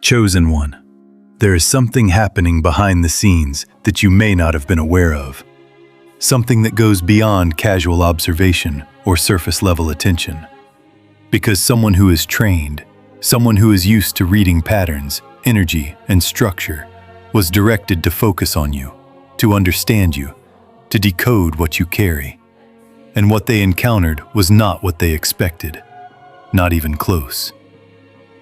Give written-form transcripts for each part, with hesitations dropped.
Chosen one. There is something happening behind the scenes that you may not have been aware of. Something that goes beyond casual observation or surface-level attention. Because someone who is trained, someone who is used to reading patterns, energy, and structure, was directed to focus on you, to understand you, to decode what you carry. And what they encountered was not what they expected, not even close.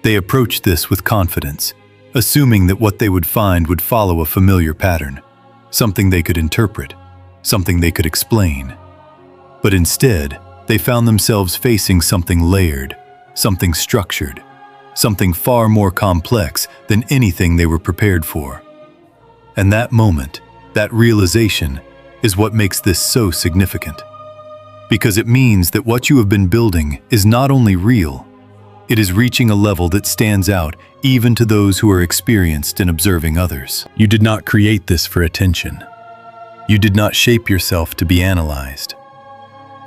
They approached this with confidence, assuming that what they would find would follow a familiar pattern, something they could interpret, something they could explain. But instead, they found themselves facing something layered, something structured, something far more complex than anything they were prepared for. And that moment, that realization, is what makes this so significant. Because it means that what you have been building is not only real, it is reaching a level that stands out even to those who are experienced in observing others. You did not create this for attention. You did not shape yourself to be analyzed.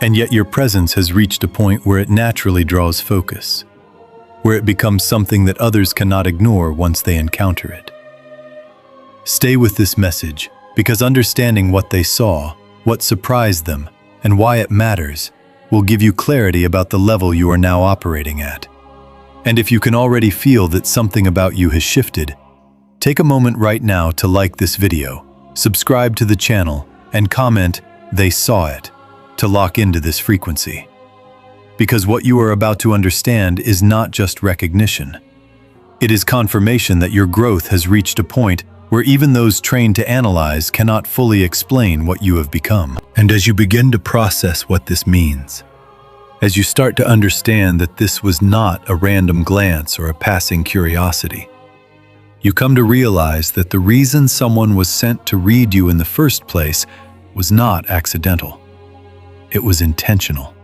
And yet your presence has reached a point where it naturally draws focus, where it becomes something that others cannot ignore once they encounter it. Stay with this message, because understanding what they saw, what surprised them, and why it matters, will give you clarity about the level you are now operating at. And if you can already feel that something about you has shifted, take a moment right now to like this video, subscribe to the channel, and comment, "They saw it," to lock into this frequency. Because what you are about to understand is not just recognition. It is confirmation that your growth has reached a point where even those trained to analyze cannot fully explain what you have become. And as you begin to process what this means, as you start to understand that this was not a random glance or a passing curiosity, you come to realize that the reason someone was sent to read you in the first place was not accidental. It was intentional,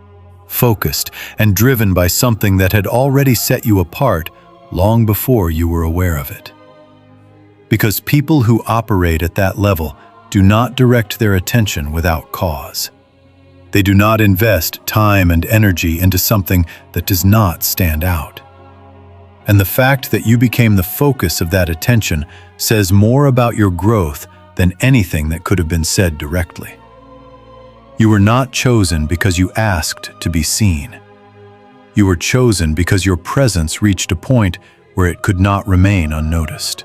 focused, and driven by something that had already set you apart long before you were aware of it. Because people who operate at that level do not direct their attention without cause. They do not invest time and energy into something that does not stand out. And the fact that you became the focus of that attention says more about your growth than anything that could have been said directly. You were not chosen because you asked to be seen. You were chosen because your presence reached a point where it could not remain unnoticed.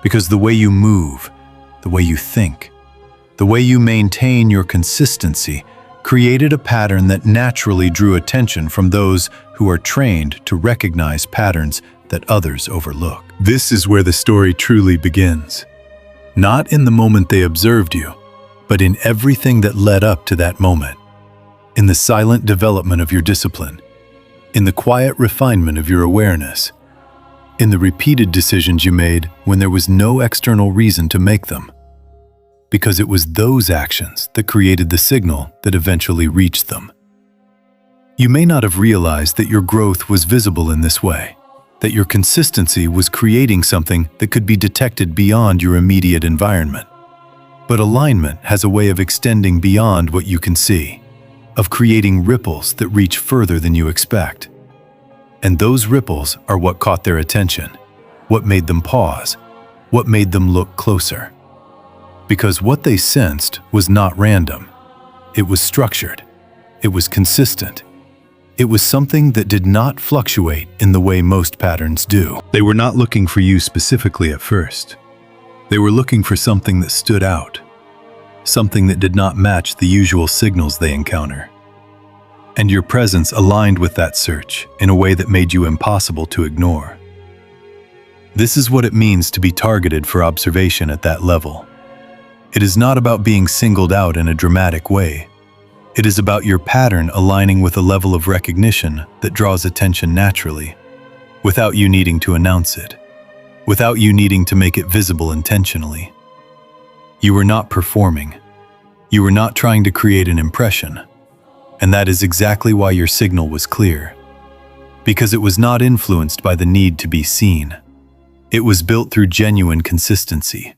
Because the way you move, the way you think, the way you maintain your consistency created a pattern that naturally drew attention from those who are trained to recognize patterns that others overlook. This is where the story truly begins. Not in the moment they observed you, but in everything that led up to that moment. In the silent development of your discipline, in the quiet refinement of your awareness, in the repeated decisions you made when there was no external reason to make them. Because it was those actions that created the signal that eventually reached them. You may not have realized that your growth was visible in this way, that your consistency was creating something that could be detected beyond your immediate environment. But alignment has a way of extending beyond what you can see, of creating ripples that reach further than you expect. And those ripples are what caught their attention, what made them pause, what made them look closer. Because what they sensed was not random. It was structured. It was consistent. It was something that did not fluctuate in the way most patterns do. They were not looking for you specifically at first. They were looking for something that stood out, something that did not match the usual signals they encounter. And your presence aligned with that search in a way that made you impossible to ignore. This is what it means to be targeted for observation at that level. It is not about being singled out in a dramatic way. It is about your pattern aligning with a level of recognition that draws attention naturally, without you needing to announce it, without you needing to make it visible intentionally. You were not performing. You were not trying to create an impression. And that is exactly why your signal was clear. Because it was not influenced by the need to be seen. It was built through genuine consistency,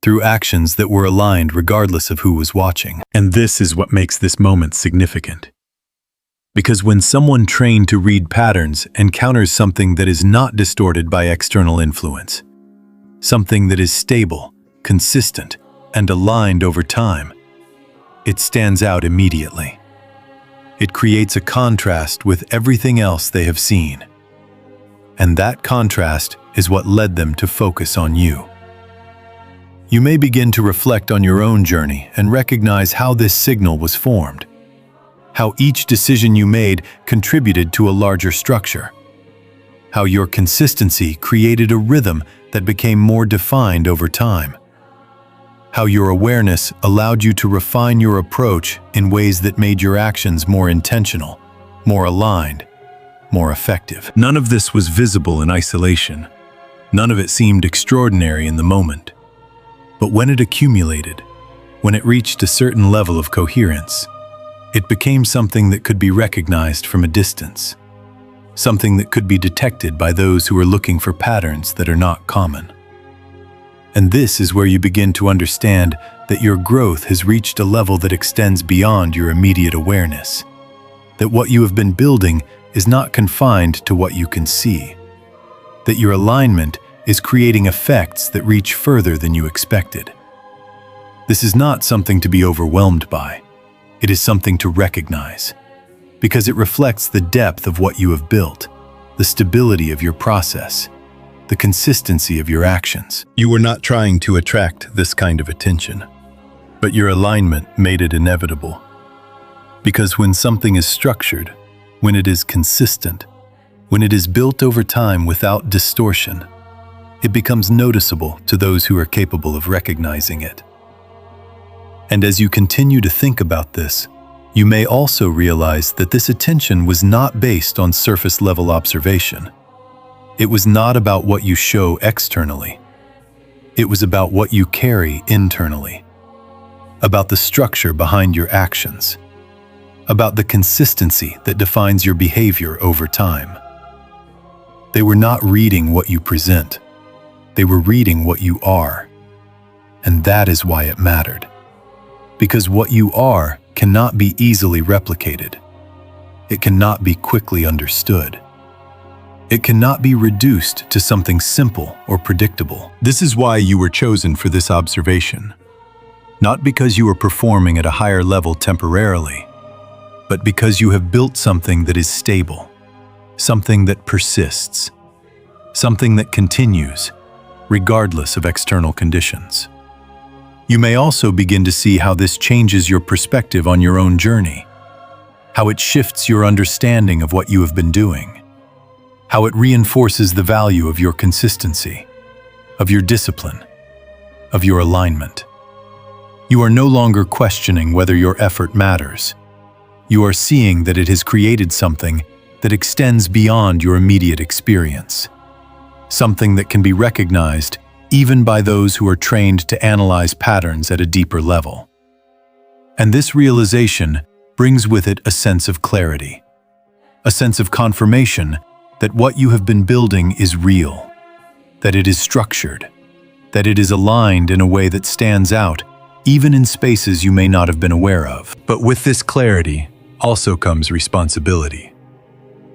through actions that were aligned regardless of who was watching. And this is what makes this moment significant. Because when someone trained to read patterns encounters something that is not distorted by external influence, something that is stable, consistent, and aligned over time, it stands out immediately. It creates a contrast with everything else they have seen. And that contrast is what led them to focus on you. You may begin to reflect on your own journey and recognize how this signal was formed, how each decision you made contributed to a larger structure, how your consistency created a rhythm that became more defined over time, how your awareness allowed you to refine your approach in ways that made your actions more intentional, more aligned, more effective. None of this was visible in isolation. None of it seemed extraordinary in the moment. But when it accumulated, when it reached a certain level of coherence, it became something that could be recognized from a distance, something that could be detected by those who are looking for patterns that are not common. And this is where you begin to understand that your growth has reached a level that extends beyond your immediate awareness, that what you have been building is not confined to what you can see, that your alignment is creating effects that reach further than you expected. This is not something to be overwhelmed by. It is something to recognize, because it reflects the depth of what you have built, the stability of your process, the consistency of your actions. You were not trying to attract this kind of attention, but your alignment made it inevitable. Because when something is structured, when it is consistent, when it is built over time without distortion, it becomes noticeable to those who are capable of recognizing it. And as you continue to think about this, you may also realize that this attention was not based on surface-level observation. It was not about what you show externally. It was about what you carry internally, about the structure behind your actions, about the consistency that defines your behavior over time. They were not reading what you present. They were reading what you are. And that is why it mattered. Because what you are cannot be easily replicated. It cannot be quickly understood. It cannot be reduced to something simple or predictable. This is why you were chosen for this observation. Not because you are performing at a higher level temporarily, but because you have built something that is stable, something that persists, something that continues, regardless of external conditions. You may also begin to see how this changes your perspective on your own journey, how it shifts your understanding of what you have been doing, how it reinforces the value of your consistency, of your discipline, of your alignment. You are no longer questioning whether your effort matters. You are seeing that it has created something that extends beyond your immediate experience, something that can be recognized even by those who are trained to analyze patterns at a deeper level. And this realization brings with it a sense of clarity, a sense of confirmation that what you have been building is real, that it is structured, that it is aligned in a way that stands out, even in spaces you may not have been aware of. But with this clarity also comes responsibility.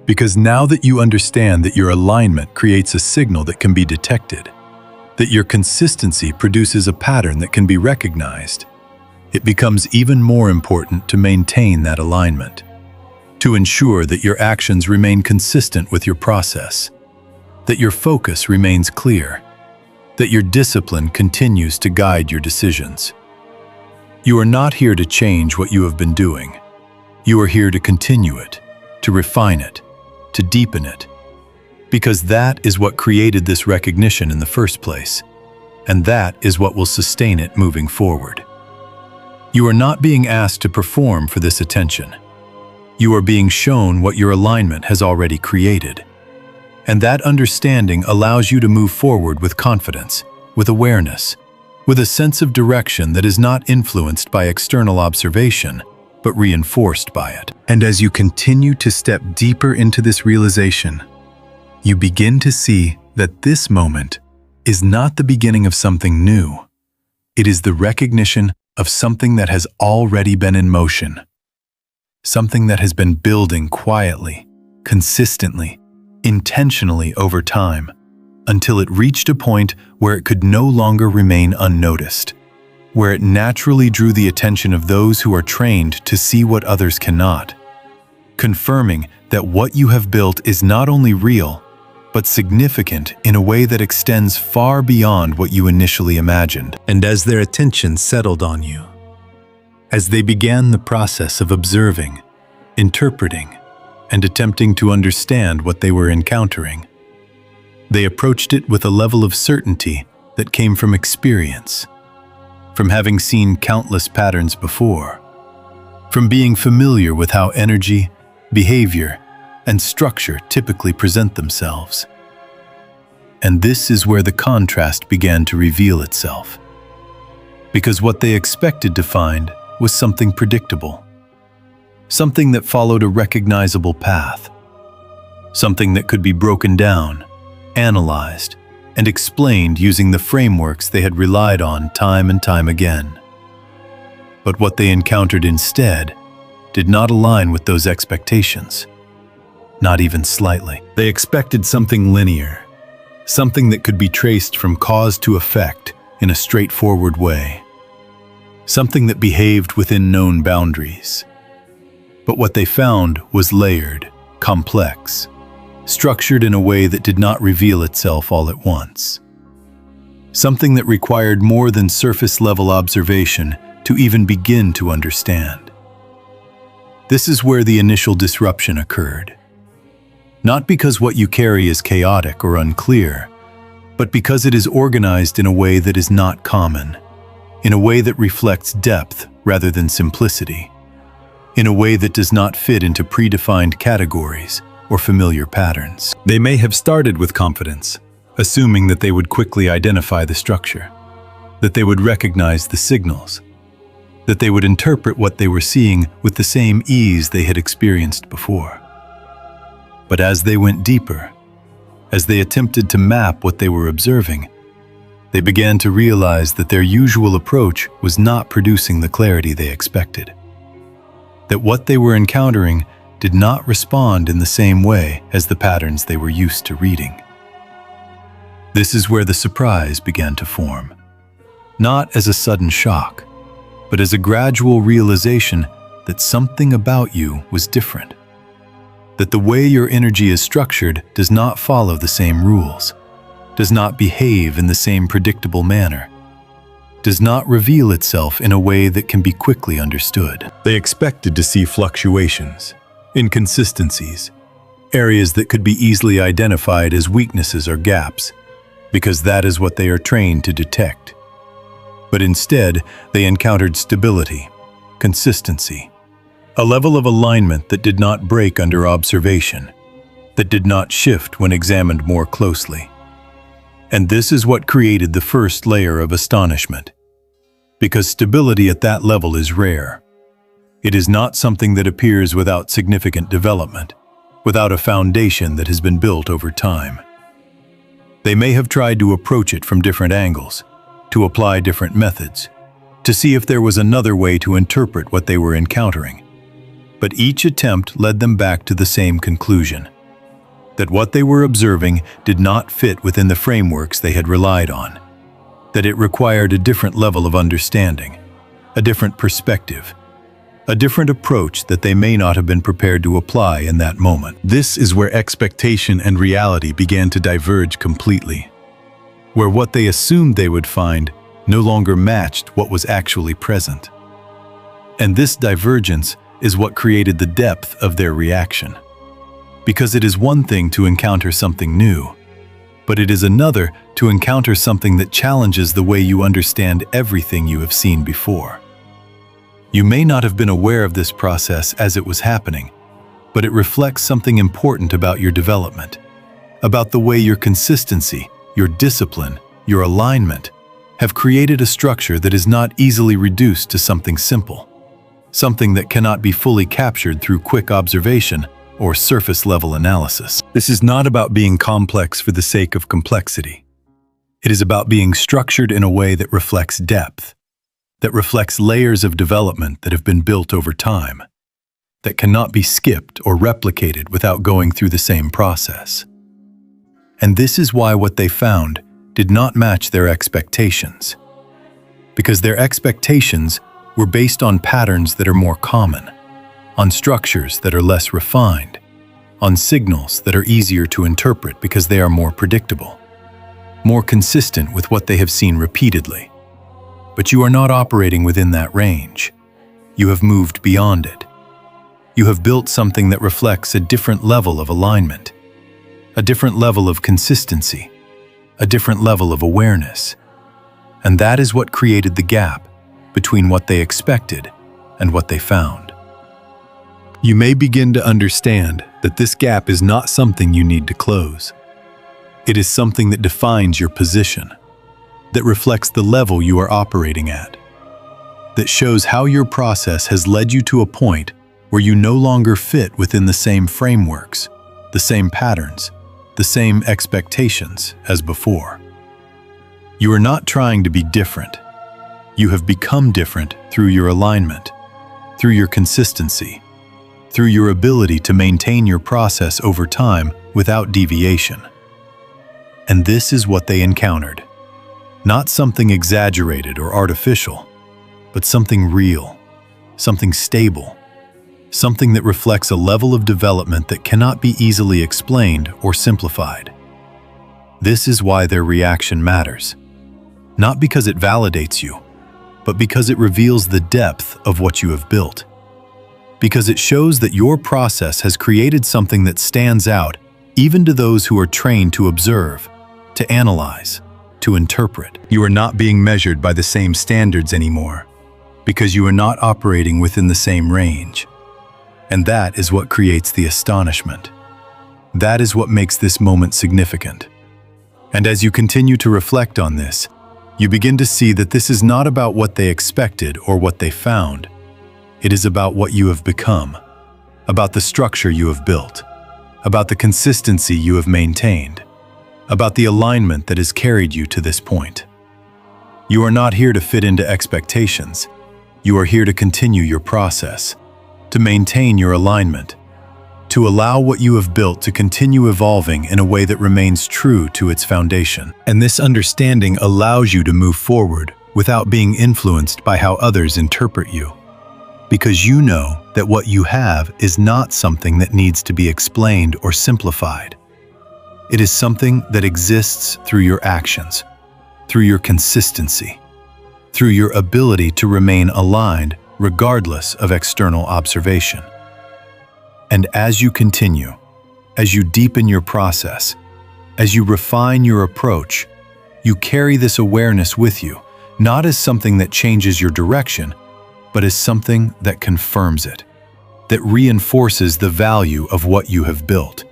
Because now that you understand that your alignment creates a signal that can be detected, that your consistency produces a pattern that can be recognized, it becomes even more important to maintain that alignment, to ensure that your actions remain consistent with your process, that your focus remains clear, that your discipline continues to guide your decisions. You are not here to change what you have been doing. You are here to continue it, to refine it, to deepen it, because that is what created this recognition in the first place, and that is what will sustain it moving forward. You are not being asked to perform for this attention. You are being shown what your alignment has already created. And that understanding allows you to move forward with confidence, with awareness, with a sense of direction that is not influenced by external observation, but reinforced by it. And as you continue to step deeper into this realization, you begin to see that this moment is not the beginning of something new. It is the recognition of something that has already been in motion. something that has been building quietly, consistently, intentionally over time, until it reached a point where it could no longer remain unnoticed, where it naturally drew the attention of those who are trained to see what others cannot, confirming that what you have built is not only real, but significant in a way that extends far beyond what you initially imagined. And as their attention settled on you, as they began the process of observing, interpreting, and attempting to understand what they were encountering, they approached it with a level of certainty that came from experience, from having seen countless patterns before, from being familiar with how energy, behavior, and structure typically present themselves. And this is where the contrast began to reveal itself. Because what they expected to find was something predictable, something that followed a recognizable path, something that could be broken down, analyzed, and explained using the frameworks they had relied on time and time again. But what they encountered instead did not align with those expectations. Not even slightly. They expected something linear, something that could be traced from cause to effect in a straightforward way, something that behaved within known boundaries. But what they found was layered, complex, structured in a way that did not reveal itself all at once. Something that required more than surface-level observation to even begin to understand. This is where the initial disruption occurred. Not because what you carry is chaotic or unclear, but because it is organized in a way that is not common, in a way that reflects depth rather than simplicity, in a way that does not fit into predefined categories or familiar patterns. They may have started with confidence, assuming that they would quickly identify the structure, that they would recognize the signals, that they would interpret what they were seeing with the same ease they had experienced before. But as they went deeper, as they attempted to map what they were observing, they began to realize that their usual approach was not producing the clarity they expected. That what they were encountering did not respond in the same way as the patterns they were used to reading. This is where the surprise began to form, not as a sudden shock, but as a gradual realization that something about you was different. That the way your energy is structured does not follow the same rules, does not behave in the same predictable manner, does not reveal itself in a way that can be quickly understood. They expected to see fluctuations, inconsistencies, areas that could be easily identified as weaknesses or gaps, because that is what they are trained to detect. But instead, they encountered stability, consistency, a level of alignment that did not break under observation, that did not shift when examined more closely. And this is what created the first layer of astonishment, because stability at that level is rare. It is not something that appears without significant development, without a foundation that has been built over time. They may have tried to approach it from different angles, to apply different methods, to see if there was another way to interpret what they were encountering. But each attempt led them back to the same conclusion, that what they were observing did not fit within the frameworks they had relied on, that it required a different level of understanding, a different perspective, a different approach that they may not have been prepared to apply in that moment. This is where expectation and reality began to diverge completely, where what they assumed they would find no longer matched what was actually present. And this divergence is what created the depth of their reaction. Because it is one thing to encounter something new, but it is another to encounter something that challenges the way you understand everything you have seen before. You may not have been aware of this process as it was happening, but it reflects something important about your development, about the way your consistency, your discipline, your alignment have created a structure that is not easily reduced to something simple, something that cannot be fully captured through quick observation or surface-level analysis. This is not about being complex for the sake of complexity. It is about being structured in a way that reflects depth, that reflects layers of development that have been built over time, that cannot be skipped or replicated without going through the same process. And this is why what they found did not match their expectations. Because their expectations were based on patterns that are more common, on structures that are less refined, on signals that are easier to interpret because they are more predictable, more consistent with what they have seen repeatedly. But you are not operating within that range. You have moved beyond it. You have built something that reflects a different level of alignment, a different level of consistency, a different level of awareness. And that is what created the gap between what they expected and what they found. You may begin to understand that this gap is not something you need to close. It is something that defines your position, that reflects the level you are operating at, that shows how your process has led you to a point where you no longer fit within the same frameworks, the same patterns, the same expectations as before. You are not trying to be different. You have become different through your alignment, through your consistency, through your ability to maintain your process over time without deviation. And this is what they encountered. Not something exaggerated or artificial, but something real, something stable, something that reflects a level of development that cannot be easily explained or simplified. This is why their reaction matters. Not because it validates you, but because it reveals the depth of what you have built. Because it shows that your process has created something that stands out even to those who are trained to observe, to analyze, to interpret. You are not being measured by the same standards anymore, because you are not operating within the same range. And that is what creates the astonishment. That is what makes this moment significant. And as you continue to reflect on this, you begin to see that this is not about what they expected or what they found. It is about what you have become, about the structure you have built, about the consistency you have maintained, about the alignment that has carried you to this point. You are not here to fit into expectations. You are here to continue your process, to maintain your alignment, to allow what you have built to continue evolving in a way that remains true to its foundation. And this understanding allows you to move forward without being influenced by how others interpret you. Because you know that what you have is not something that needs to be explained or simplified. It is something that exists through your actions, through your consistency, through your ability to remain aligned regardless of external observation. And as you continue, as you deepen your process, as you refine your approach, you carry this awareness with you, not as something that changes your direction, but as something that confirms it, that reinforces the value of what you have built,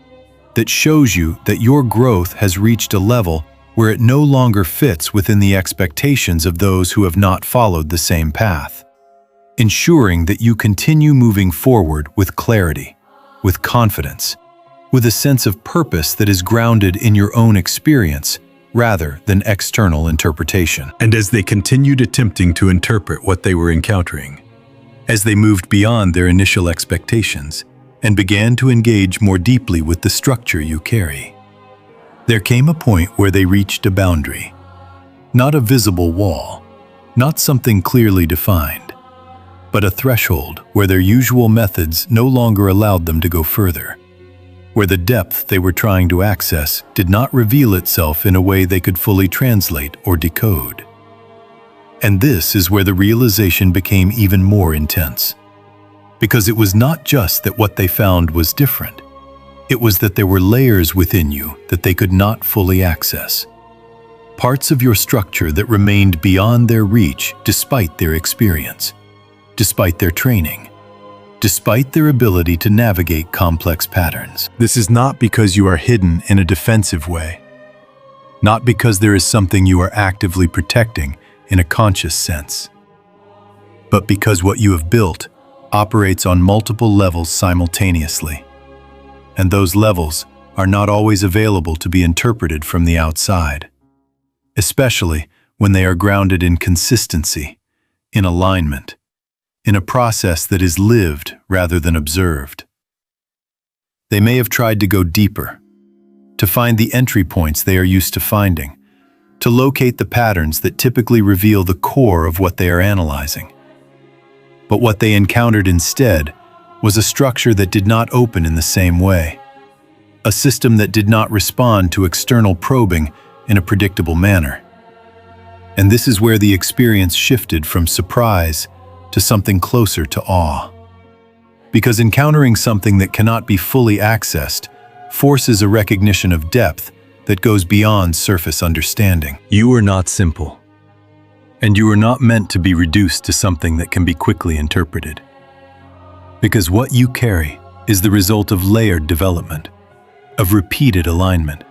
that shows you that your growth has reached a level where it no longer fits within the expectations of those who have not followed the same path, ensuring that you continue moving forward with clarity, with confidence, with a sense of purpose that is grounded in your own experience rather than external interpretation. And as they continued attempting to interpret what they were encountering, as they moved beyond their initial expectations and began to engage more deeply with the structure you carry, there came a point where they reached a boundary, not a visible wall, not something clearly defined, but a threshold where their usual methods no longer allowed them to go further, where the depth they were trying to access did not reveal itself in a way they could fully translate or decode. And this is where the realization became even more intense. Because it was not just that what they found was different. It was that there were layers within you that they could not fully access. Parts of your structure that remained beyond their reach despite their experience, despite their training, despite their ability to navigate complex patterns. This is not because you are hidden in a defensive way, not because there is something you are actively protecting in a conscious sense, but because what you have built operates on multiple levels simultaneously, and those levels are not always available to be interpreted from the outside, especially when they are grounded in consistency, in alignment, in a process that is lived rather than observed. They may have tried to go deeper, to find the entry points they are used to finding, to locate the patterns that typically reveal the core of what they are analyzing. But what they encountered instead was a structure that did not open in the same way, a system that did not respond to external probing in a predictable manner. And this is where the experience shifted from surprise to something closer to awe. Because encountering something that cannot be fully accessed forces a recognition of depth that goes beyond surface understanding. You are not simple, and you are not meant to be reduced to something that can be quickly interpreted. Because what you carry is the result of layered development, of repeated alignment,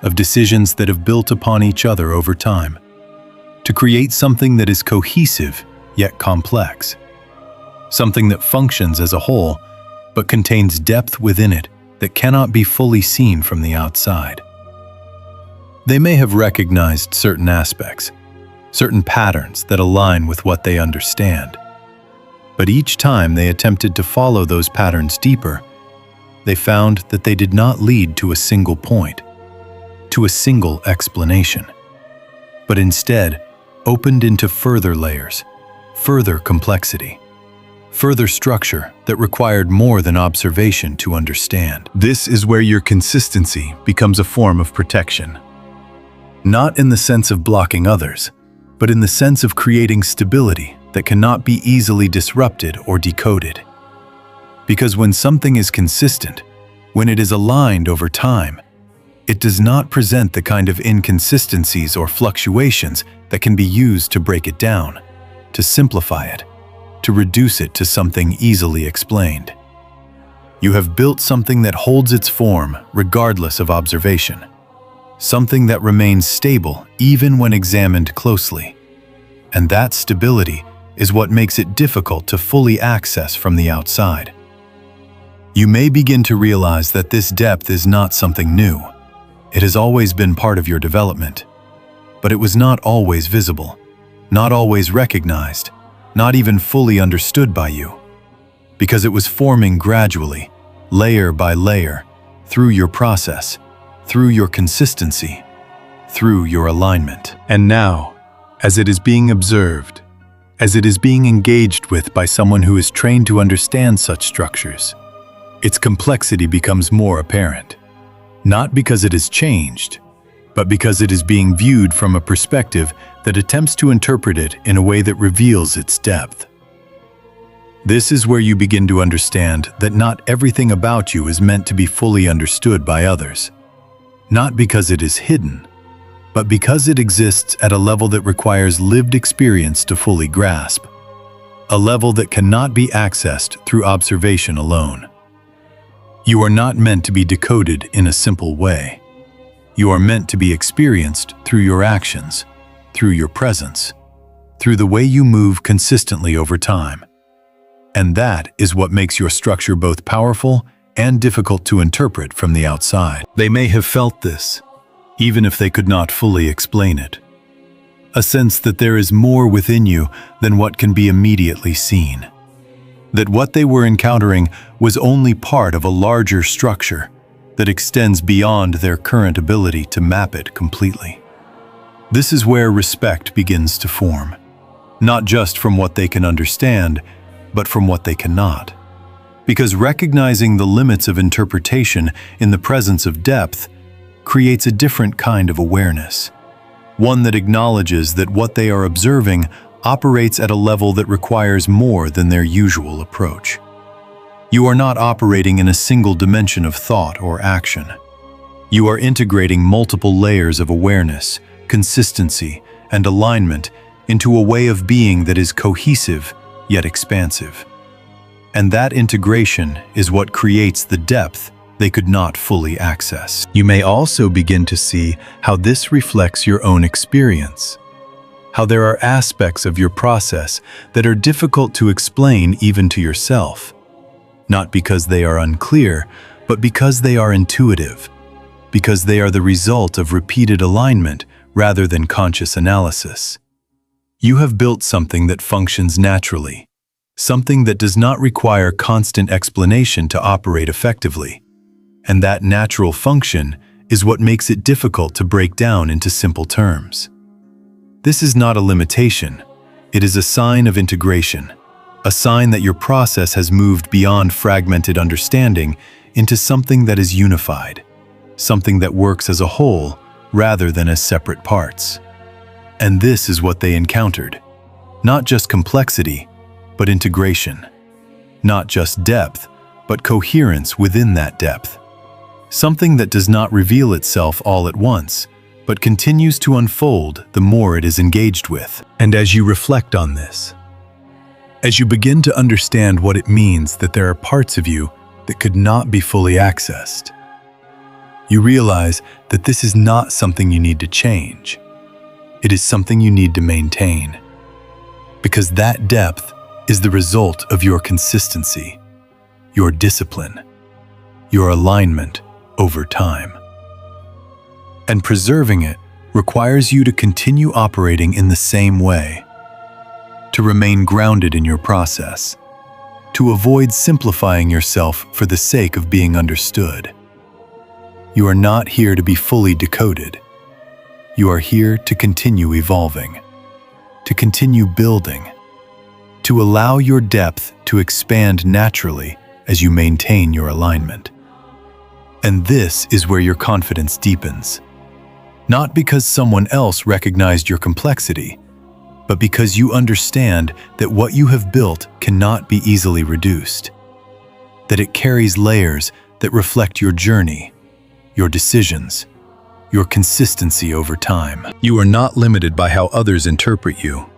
of decisions that have built upon each other over time, to create something that is cohesive yet complex, something that functions as a whole but contains depth within it that cannot be fully seen from the outside. They may have recognized certain aspects, certain patterns that align with what they understand. But each time they attempted to follow those patterns deeper, they found that they did not lead to a single point, to a single explanation, but instead opened into further layers, further complexity, further structure that required more than observation to understand. This is where your consistency becomes a form of protection. Not in the sense of blocking others, but in the sense of creating stability that cannot be easily disrupted or decoded. Because when something is consistent, when it is aligned over time, it does not present the kind of inconsistencies or fluctuations that can be used to break it down, to simplify it, to reduce it to something easily explained. You have built something that holds its form regardless of observation, something that remains stable even when examined closely. And that stability is what makes it difficult to fully access from the outside. You may begin to realize that this depth is not something new. It has always been part of your development, but it was not always visible, not always recognized, not even fully understood by you, because it was forming gradually, layer by layer, through your process, through your consistency, through your alignment. And now, as it is being observed, as it is being engaged with by someone who is trained to understand such structures, its complexity becomes more apparent. Not because it has changed, but because it is being viewed from a perspective that attempts to interpret it in a way that reveals its depth. This is where you begin to understand that not everything about you is meant to be fully understood by others. Not because it is hidden, but because it exists at a level that requires lived experience to fully grasp, a level that cannot be accessed through observation alone. You are not meant to be decoded in a simple way. You are meant to be experienced through your actions, through your presence, through the way you move consistently over time. And that is what makes your structure both powerful and difficult to interpret from the outside. They may have felt this, even if they could not fully explain it. A sense that there is more within you than what can be immediately seen. That what they were encountering was only part of a larger structure that extends beyond their current ability to map it completely. This is where respect begins to form, not just from what they can understand, but from what they cannot. Because recognizing the limits of interpretation in the presence of depth creates a different kind of awareness, one that acknowledges that what they are observing operates at a level that requires more than their usual approach. You are not operating in a single dimension of thought or action. You are integrating multiple layers of awareness, consistency, and alignment into a way of being that is cohesive yet expansive. And that integration is what creates the depth they could not fully access. You may also begin to see how this reflects your own experience, how there are aspects of your process that are difficult to explain even to yourself, not because they are unclear, but because they are intuitive, because they are the result of repeated alignment rather than conscious analysis. You have built something that functions naturally, something that does not require constant explanation to operate effectively. And that natural function is what makes it difficult to break down into simple terms. This is not a limitation. It is a sign of integration, a sign that your process has moved beyond fragmented understanding into something that is unified, something that works as a whole rather than as separate parts. And this is what they encountered. Not just complexity, but integration. Not just depth, but coherence within that depth. Something that does not reveal itself all at once, but continues to unfold the more it is engaged with. And as you reflect on this, as you begin to understand what it means that there are parts of you that could not be fully accessed, you realize that this is not something you need to change. It is something you need to maintain. Because that depth is the result of your consistency, your discipline, your alignment over time. And preserving it requires you to continue operating in the same way, to remain grounded in your process, to avoid simplifying yourself for the sake of being understood. You are not here to be fully decoded. You are here to continue evolving, to continue building, to allow your depth to expand naturally as you maintain your alignment. And this is where your confidence deepens. Not because someone else recognized your complexity, but because you understand that what you have built cannot be easily reduced, that it carries layers that reflect your journey, your decisions, your consistency over time. You are not limited by how others interpret you.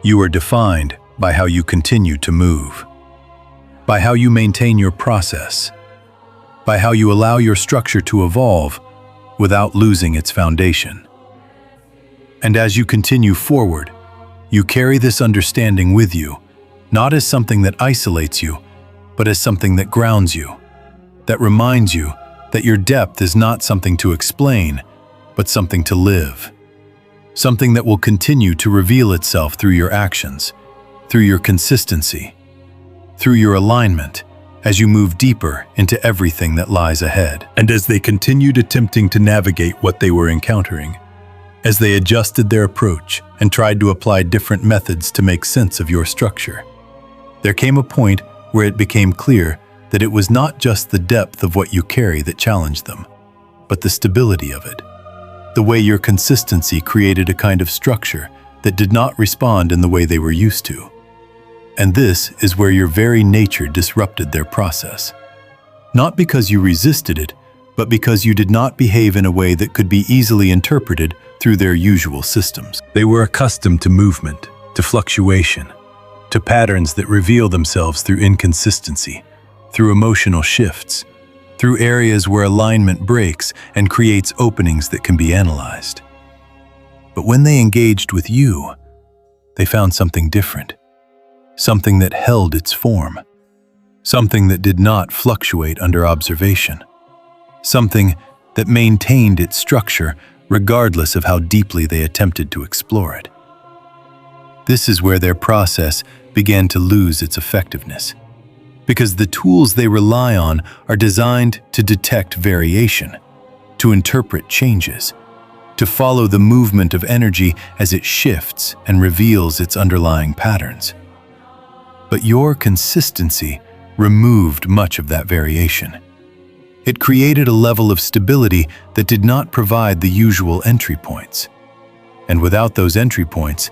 You are defined by how you continue to move, by how you maintain your process, by how you allow your structure to evolve without losing its foundation. And as you continue forward, you carry this understanding with you, not as something that isolates you, but as something that grounds you, that reminds you that your depth is not something to explain, but something to live. Something that will continue to reveal itself through your actions, through your consistency, through your alignment, as you move deeper into everything that lies ahead. And as they continued attempting to navigate what they were encountering, as they adjusted their approach and tried to apply different methods to make sense of your structure, there came a point where it became clear that it was not just the depth of what you carry that challenged them, but the stability of it. The way your consistency created a kind of structure that did not respond in the way they were used to. And this is where your very nature disrupted their process. Not because you resisted it, but because you did not behave in a way that could be easily interpreted through their usual systems. They were accustomed to movement, to fluctuation, to patterns that reveal themselves through inconsistency, through emotional shifts, through areas where alignment breaks and creates openings that can be analyzed. But when they engaged with you, they found something different, something that held its form, something that did not fluctuate under observation, something that maintained its structure regardless of how deeply they attempted to explore it. This is where their process began to lose its effectiveness, because the tools they rely on are designed to detect variation, to interpret changes, to follow the movement of energy as it shifts and reveals its underlying patterns. But your consistency removed much of that variation. It created a level of stability that did not provide the usual entry points. And without those entry points,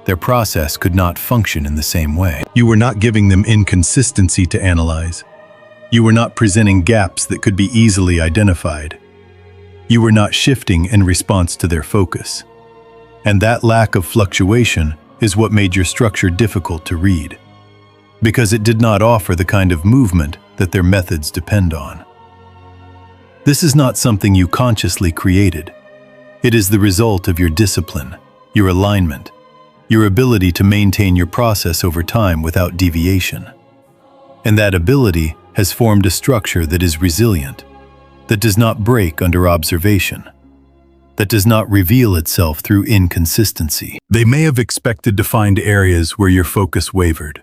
their process could not function in the same way. You were not giving them inconsistency to analyze. You were not presenting gaps that could be easily identified. You were not shifting in response to their focus. And that lack of fluctuation is what made your structure difficult to read, because it did not offer the kind of movement that their methods depend on. This is not something you consciously created. It is the result of your discipline, your alignment, your ability to maintain your process over time without deviation. And that ability has formed a structure that is resilient, that does not break under observation, that does not reveal itself through inconsistency. They may have expected to find areas where your focus wavered,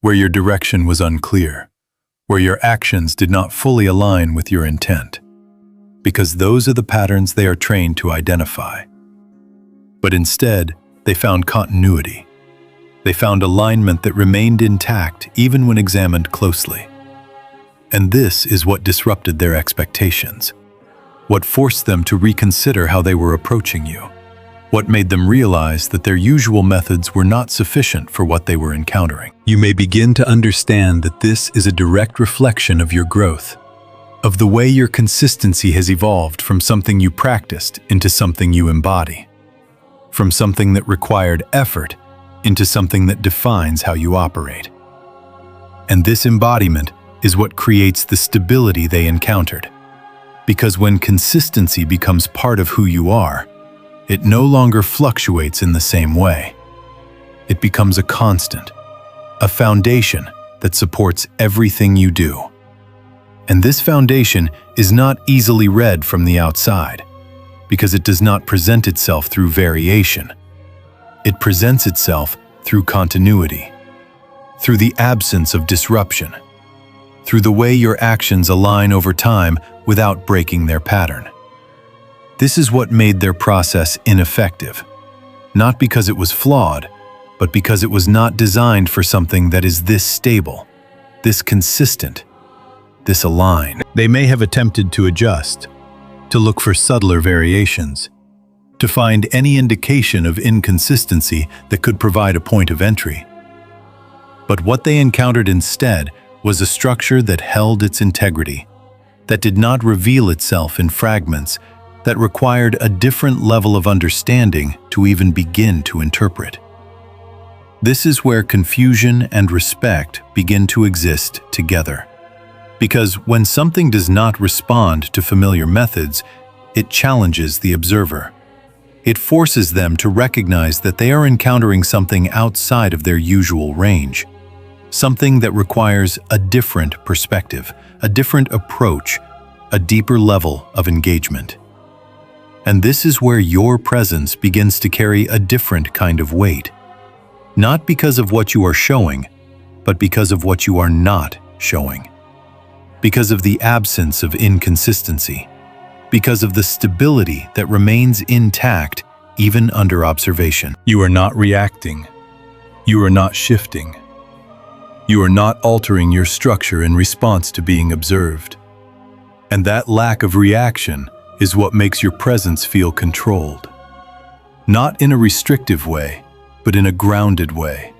where your direction was unclear, where your actions did not fully align with your intent, because those are the patterns they are trained to identify. But instead, they found continuity. They found alignment that remained intact even when examined closely. And this is what disrupted their expectations, what forced them to reconsider how they were approaching you, what made them realize that their usual methods were not sufficient for what they were encountering. You may begin to understand that this is a direct reflection of your growth, of the way your consistency has evolved from something you practiced into something you embody, from something that required effort into something that defines how you operate. And this embodiment is what creates the stability they encountered. Because when consistency becomes part of who you are, it no longer fluctuates in the same way. It becomes a constant, a foundation that supports everything you do. And this foundation is not easily read from the outside, because it does not present itself through variation. It presents itself through continuity, through the absence of disruption, through the way your actions align over time without breaking their pattern. This is what made their process ineffective, not because it was flawed, but because it was not designed for something that is this stable, this consistent, this aligned. They may have attempted to adjust, to look for subtler variations, to find any indication of inconsistency that could provide a point of entry. But what they encountered instead was a structure that held its integrity, that did not reveal itself in fragments, that required a different level of understanding to even begin to interpret. This is where confusion and respect begin to exist together. Because when something does not respond to familiar methods, it challenges the observer. It forces them to recognize that they are encountering something outside of their usual range, something that requires a different perspective, a different approach, a deeper level of engagement. And this is where your presence begins to carry a different kind of weight, not because of what you are showing, but because of what you are not showing, because of the absence of inconsistency, because of the stability that remains intact even under observation. You are not reacting. You are not shifting. You are not altering your structure in response to being observed. And that lack of reaction is what makes your presence feel controlled. Not in a restrictive way, but in a grounded way.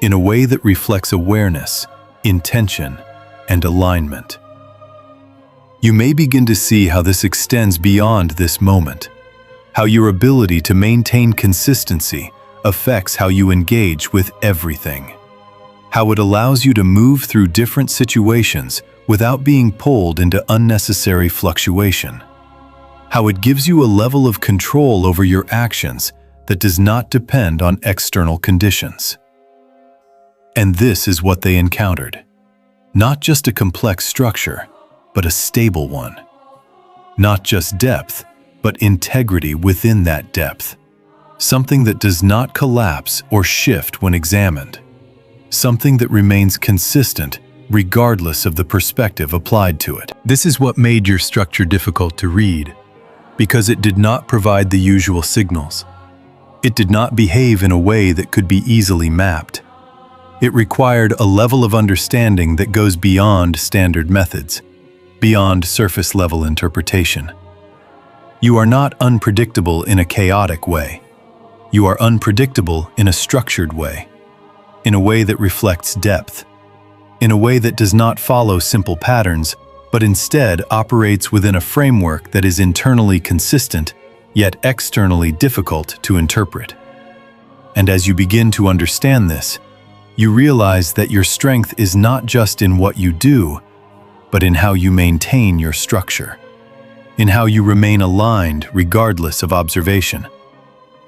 In a way that reflects awareness, intention, and alignment. You may begin to see how this extends beyond this moment, how your ability to maintain consistency affects how you engage with everything, how it allows you to move through different situations without being pulled into unnecessary fluctuation, how it gives you a level of control over your actions that does not depend on external conditions. And this is what they encountered. Not just a complex structure, but a stable one. Not just depth, but integrity within that depth. Something that does not collapse or shift when examined. Something that remains consistent regardless of the perspective applied to it. This is what made your structure difficult to read, because it did not provide the usual signals. It did not behave in a way that could be easily mapped. It required a level of understanding that goes beyond standard methods, beyond surface-level interpretation. You are not unpredictable in a chaotic way. You are unpredictable in a structured way, in a way that reflects depth, in a way that does not follow simple patterns, but instead operates within a framework that is internally consistent, yet externally difficult to interpret. And as you begin to understand this, you realize that your strength is not just in what you do, but in how you maintain your structure, in how you remain aligned regardless of observation,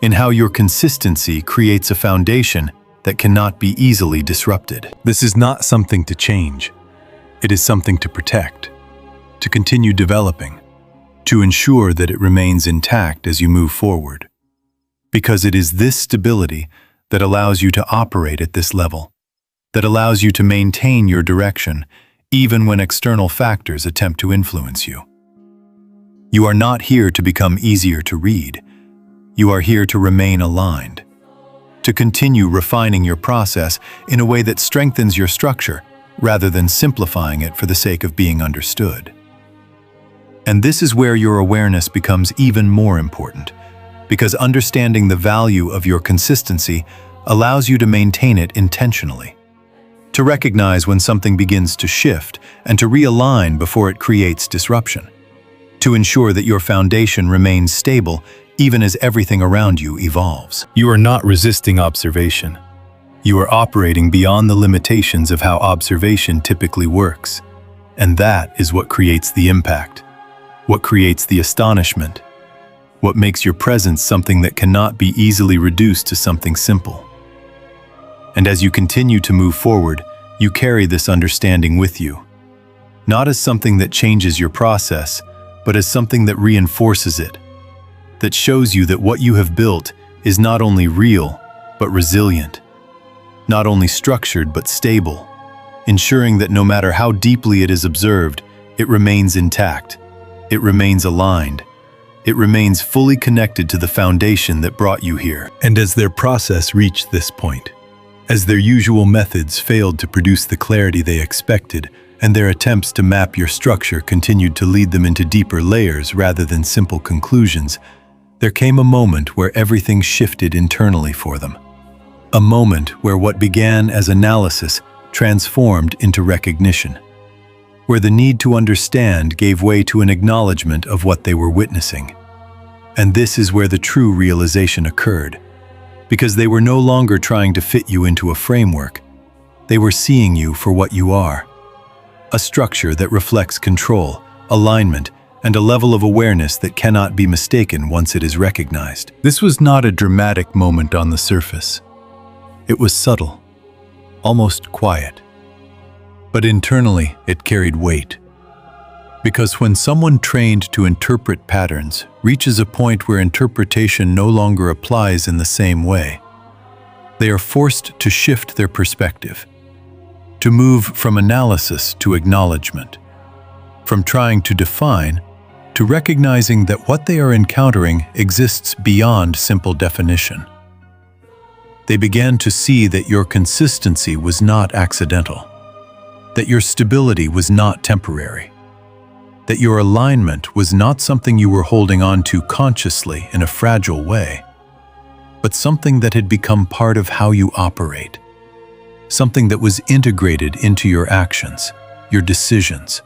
in how your consistency creates a foundation that cannot be easily disrupted. This is not something to change. It is something to protect, to continue developing, to ensure that it remains intact as you move forward. Because it is this stability that allows you to operate at this level, that allows you to maintain your direction even when external factors attempt to influence you. You are not here to become easier to read. You are here to remain aligned, to continue refining your process in a way that strengthens your structure rather than simplifying it for the sake of being understood. And this is where your awareness becomes even more important, because understanding the value of your consistency allows you to maintain it intentionally, to recognize when something begins to shift and to realign before it creates disruption, to ensure that your foundation remains stable even as everything around you evolves. You are not resisting observation. You are operating beyond the limitations of how observation typically works. And that is what creates the impact, what creates the astonishment, what makes your presence something that cannot be easily reduced to something simple. And as you continue to move forward, you carry this understanding with you, not as something that changes your process, but as something that reinforces it, that shows you that what you have built is not only real, but resilient, not only structured, but stable, ensuring that no matter how deeply it is observed, it remains intact, it remains aligned, it remains fully connected to the foundation that brought you here. And as their process reached this point, as their usual methods failed to produce the clarity they expected, and their attempts to map your structure continued to lead them into deeper layers rather than simple conclusions, there came a moment where everything shifted internally for them. A moment where what began as analysis transformed into recognition, where the need to understand gave way to an acknowledgement of what they were witnessing. And this is where the true realization occurred, because they were no longer trying to fit you into a framework. They were seeing you for what you are, a structure that reflects control, alignment, and a level of awareness that cannot be mistaken once it is recognized. This was not a dramatic moment on the surface. It was subtle, almost quiet. But internally, it carried weight. Because when someone trained to interpret patterns reaches a point where interpretation no longer applies in the same way, they are forced to shift their perspective, to move from analysis to acknowledgement, from trying to define to recognizing that what they are encountering exists beyond simple definition. They began to see that your consistency was not accidental, that your stability was not temporary, that your alignment was not something you were holding on to consciously in a fragile way, but something that had become part of how you operate, something that was integrated into your actions, your decisions,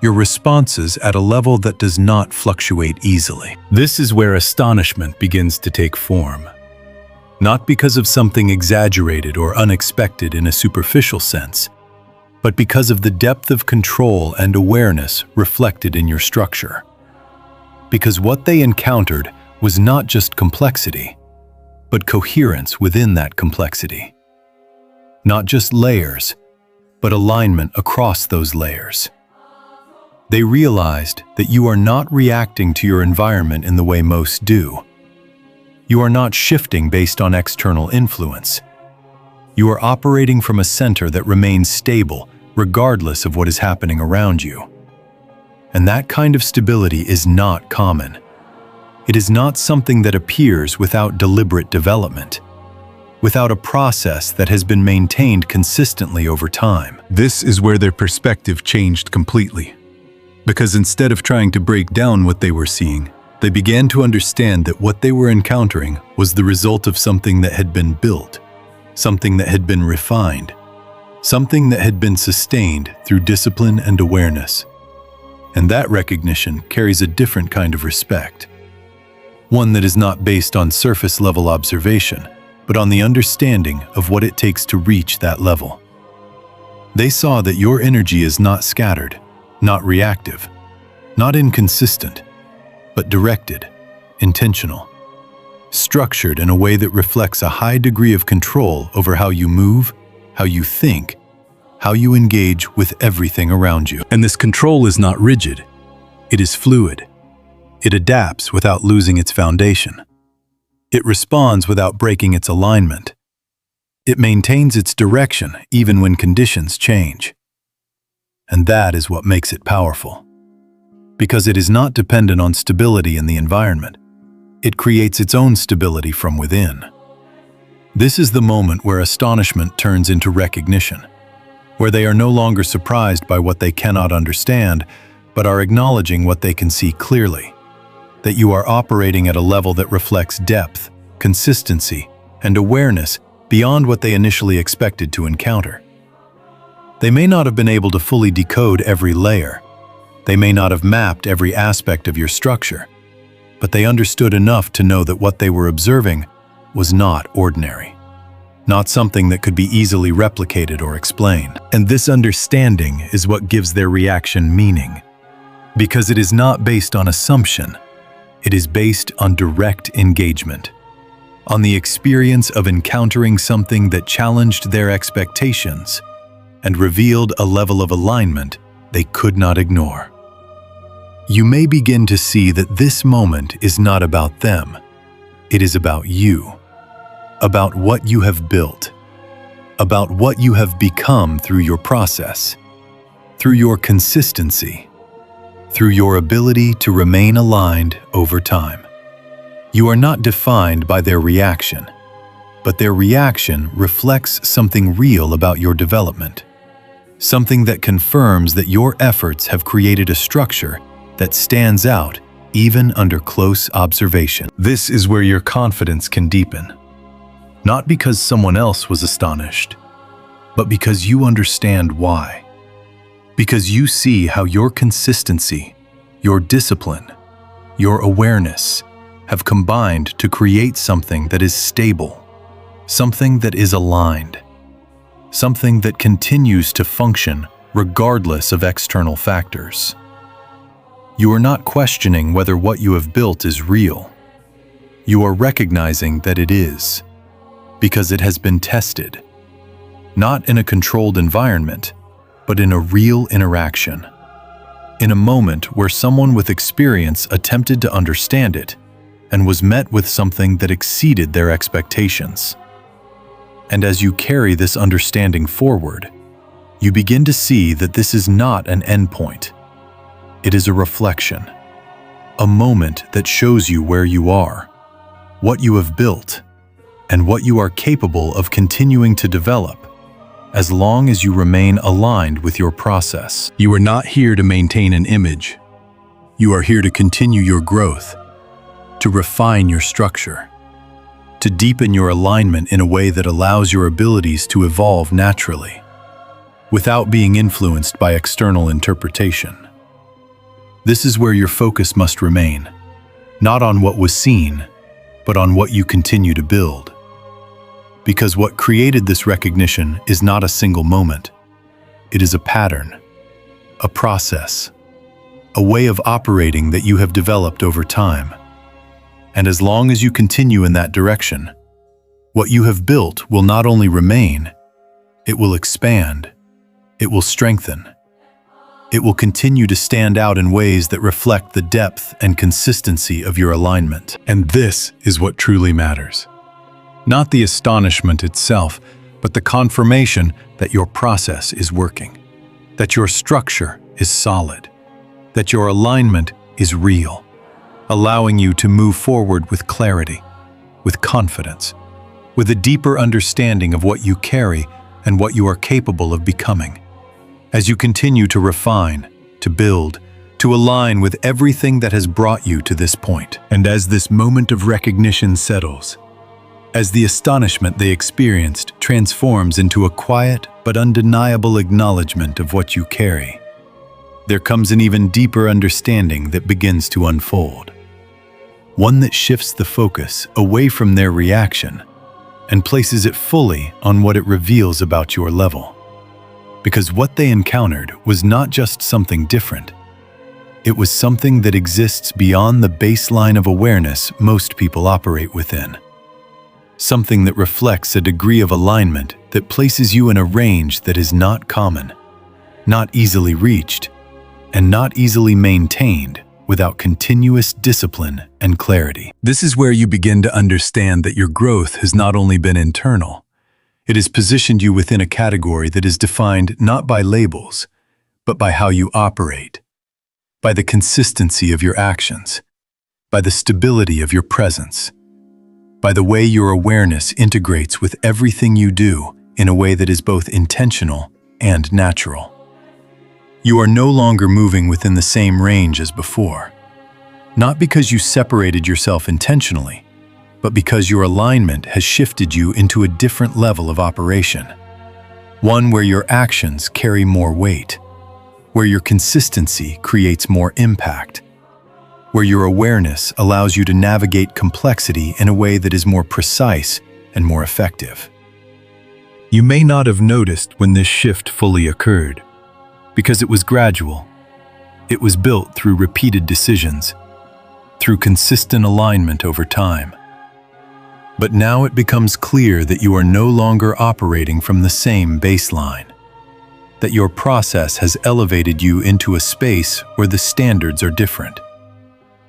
your responses at a level that does not fluctuate easily. This is where astonishment begins to take form. Not because of something exaggerated or unexpected in a superficial sense, but because of the depth of control and awareness reflected in your structure. Because what they encountered was not just complexity, but coherence within that complexity. Not just layers, but alignment across those layers. They realized that you are not reacting to your environment in the way most do. You are not shifting based on external influence. You are operating from a center that remains stable regardless of what is happening around you. And that kind of stability is not common. It is not something that appears without deliberate development, without a process that has been maintained consistently over time. This is where their perspective changed completely. Because instead of trying to break down what they were seeing, they began to understand that what they were encountering was the result of something that had been built, something that had been refined, something that had been sustained through discipline and awareness. And that recognition carries a different kind of respect. One that is not based on surface-level observation, but on the understanding of what it takes to reach that level. They saw that your energy is not scattered, not reactive, not inconsistent, but directed, intentional, structured in a way that reflects a high degree of control over how you move, how you think, how you engage with everything around you. And this control is not rigid. It is fluid. It adapts without losing its foundation. It responds without breaking its alignment. It maintains its direction even when conditions change. And that is what makes it powerful. Because it is not dependent on stability in the environment, it creates its own stability from within. This is the moment where astonishment turns into recognition, where they are no longer surprised by what they cannot understand, but are acknowledging what they can see clearly, that you are operating at a level that reflects depth, consistency, and awareness beyond what they initially expected to encounter. They may not have been able to fully decode every layer. They may not have mapped every aspect of your structure, but they understood enough to know that what they were observing was not ordinary, not something that could be easily replicated or explained. And this understanding is what gives their reaction meaning, because it is not based on assumption. It is based on direct engagement, on the experience of encountering something that challenged their expectations and revealed a level of alignment they could not ignore. You may begin to see that this moment is not about them. It is about you, about what you have built, about what you have become through your process, through your consistency, through your ability to remain aligned over time. You are not defined by their reaction, but their reaction reflects something real about your development, something that confirms that your efforts have created a structure that stands out even under close observation. This is where your confidence can deepen, not because someone else was astonished, but because you understand why. Because you see how your consistency, your discipline, your awareness have combined to create something that is stable, something that is aligned, something that continues to function regardless of external factors. You are not questioning whether what you have built is real. You are recognizing that it is, because it has been tested, not in a controlled environment, but in a real interaction, in a moment where someone with experience attempted to understand it and was met with something that exceeded their expectations. And as you carry this understanding forward, you begin to see that this is not an endpoint. It is a reflection, a moment that shows you where you are, what you have built, and what you are capable of continuing to develop, as long as you remain aligned with your process. You are not here to maintain an image. You are here to continue your growth, to refine your structure, to deepen your alignment in a way that allows your abilities to evolve naturally, without being influenced by external interpretation. This is where your focus must remain, not on what was seen, but on what you continue to build. Because what created this recognition is not a single moment. It is a pattern, a process, a way of operating that you have developed over time. And as long as you continue in that direction, what you have built will not only remain, it will expand, it will strengthen. It will continue to stand out in ways that reflect the depth and consistency of your alignment. And this is what truly matters. Not the astonishment itself, but the confirmation that your process is working, that your structure is solid, that your alignment is real, allowing you to move forward with clarity, with confidence, with a deeper understanding of what you carry and what you are capable of becoming. As you continue to refine, to build, to align with everything that has brought you to this point. And as this moment of recognition settles, as the astonishment they experienced transforms into a quiet but undeniable acknowledgement of what you carry, there comes an even deeper understanding that begins to unfold. One that shifts the focus away from their reaction and places it fully on what it reveals about your level. Because what they encountered was not just something different. It was something that exists beyond the baseline of awareness most people operate within. Something that reflects a degree of alignment that places you in a range that is not common, not easily reached, and not easily maintained without continuous discipline and clarity. This is where you begin to understand that your growth has not only been internal, It has positioned you within a category that is defined not by labels, but by how you operate, by the consistency of your actions, by the stability of your presence, by the way your awareness integrates with everything you do in a way that is both intentional and natural. You are no longer moving within the same range as before, not because you separated yourself intentionally, but because your alignment has shifted you into a different level of operation, one where your actions carry more weight, where your consistency creates more impact, where your awareness allows you to navigate complexity in a way that is more precise and more effective. You may not have noticed when this shift fully occurred, because it was gradual. It was built through repeated decisions, through consistent alignment over time. But now it becomes clear that you are no longer operating from the same baseline, that your process has elevated you into a space where the standards are different,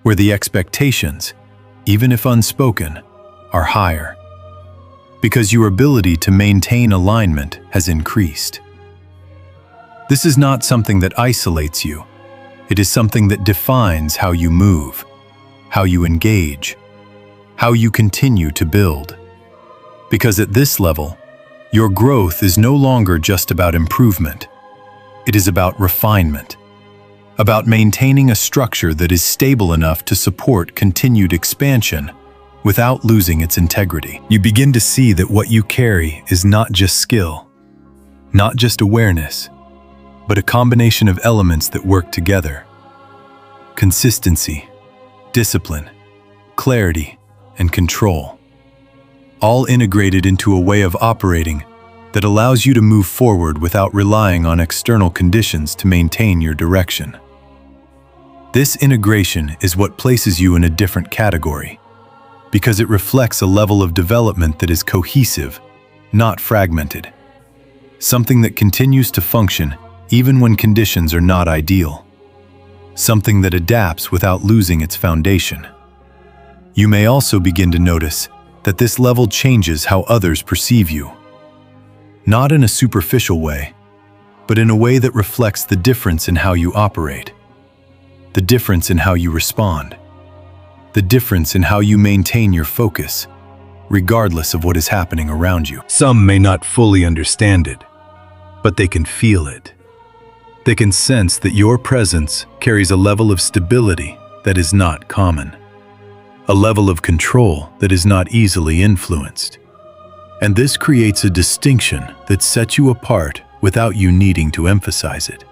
where the expectations, even if unspoken, are higher, because your ability to maintain alignment has increased. This is not something that isolates you. It is something that defines how you move, how you engage, how you continue to build. Because at this level, your growth is no longer just about improvement. It is about refinement, about maintaining a structure that is stable enough to support continued expansion without losing its integrity. You begin to see that what you carry is not just skill, not just awareness, but a combination of elements that work together. Consistency, discipline, clarity, and control, all integrated into a way of operating that allows you to move forward without relying on external conditions to maintain your direction. This integration is what places you in a different category, because it reflects a level of development that is cohesive, not fragmented, something that continues to function even when conditions are not ideal, something that adapts without losing its foundation. You may also begin to notice that this level changes how others perceive you, not in a superficial way, but in a way that reflects the difference in how you operate, the difference in how you respond, the difference in how you maintain your focus, regardless of what is happening around you. Some may not fully understand it, but they can feel it. They can sense that your presence carries a level of stability that is not common, a level of control that is not easily influenced. And this creates a distinction that sets you apart without you needing to emphasize it.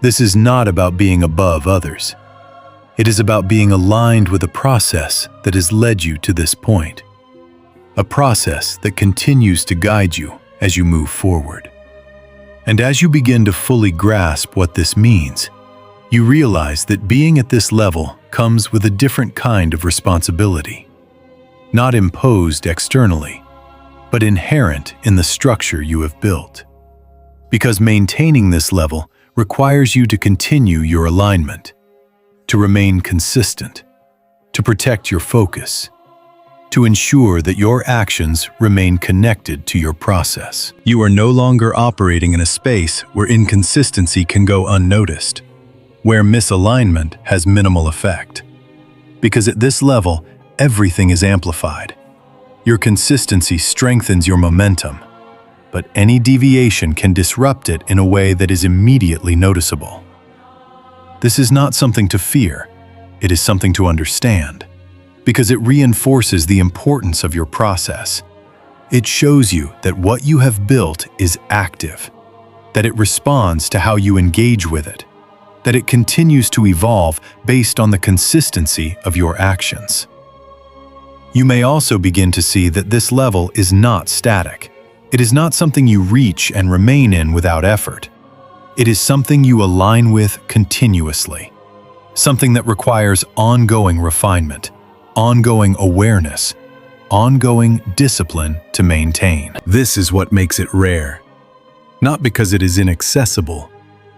This is not about being above others. It is about being aligned with a process that has led you to this point, a process that continues to guide you as you move forward. And as you begin to fully grasp what this means, you realize that being at this level comes with a different kind of responsibility, not imposed externally, but inherent in the structure you have built. Because maintaining this level requires you to continue your alignment, to remain consistent, to protect your focus, to ensure that your actions remain connected to your process. You are no longer operating in a space where inconsistency can go unnoticed, where misalignment has minimal effect. Because at this level, everything is amplified. Your consistency strengthens your momentum, but any deviation can disrupt it in a way that is immediately noticeable. This is not something to fear, it is something to understand, because it reinforces the importance of your process. It shows you that what you have built is active, that it responds to how you engage with it, that it continues to evolve based on the consistency of your actions. You may also begin to see that this level is not static. It is not something you reach and remain in without effort. It is something you align with continuously, something that requires ongoing refinement, ongoing awareness, ongoing discipline to maintain. This is what makes it rare, not because it is inaccessible,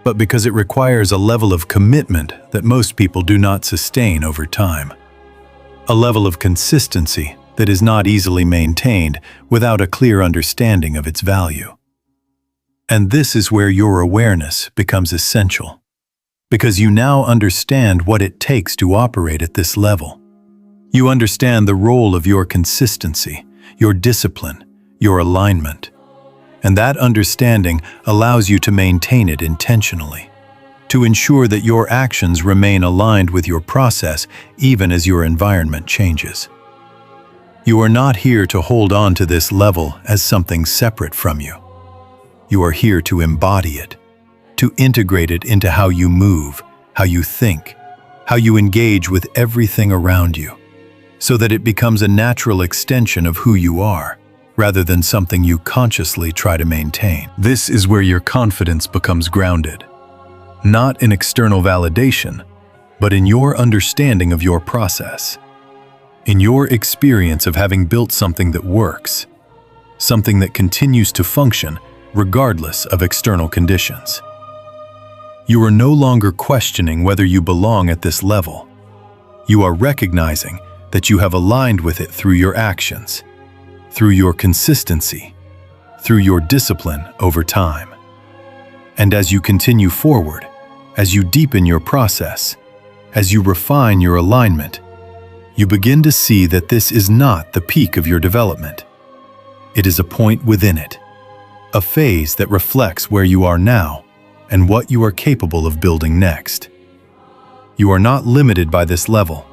but because it requires a level of commitment that most people do not sustain over time. A level of consistency that is not easily maintained without a clear understanding of its value. And this is where your awareness becomes essential, because you now understand what it takes to operate at this level. You understand the role of your consistency, your discipline, your alignment, and that understanding allows you to maintain it intentionally, to ensure that your actions remain aligned with your process even as your environment changes. You are not here to hold on to this level as something separate from you. You are here to embody it, to integrate it into how you move, how you think, how you engage with everything around you, so that it becomes a natural extension of who you are, rather than something you consciously try to maintain. This is where your confidence becomes grounded, not in external validation, but in your understanding of your process, in your experience of having built something that works, something that continues to function regardless of external conditions. You are no longer questioning whether you belong at this level. You are recognizing that you have aligned with it through your actions, through your consistency, through your discipline over time. And as you continue forward, as you deepen your process, as you refine your alignment, you begin to see that this is not the peak of your development. It is a point within it, a phase that reflects where you are now and what you are capable of building next. You are not limited by this level.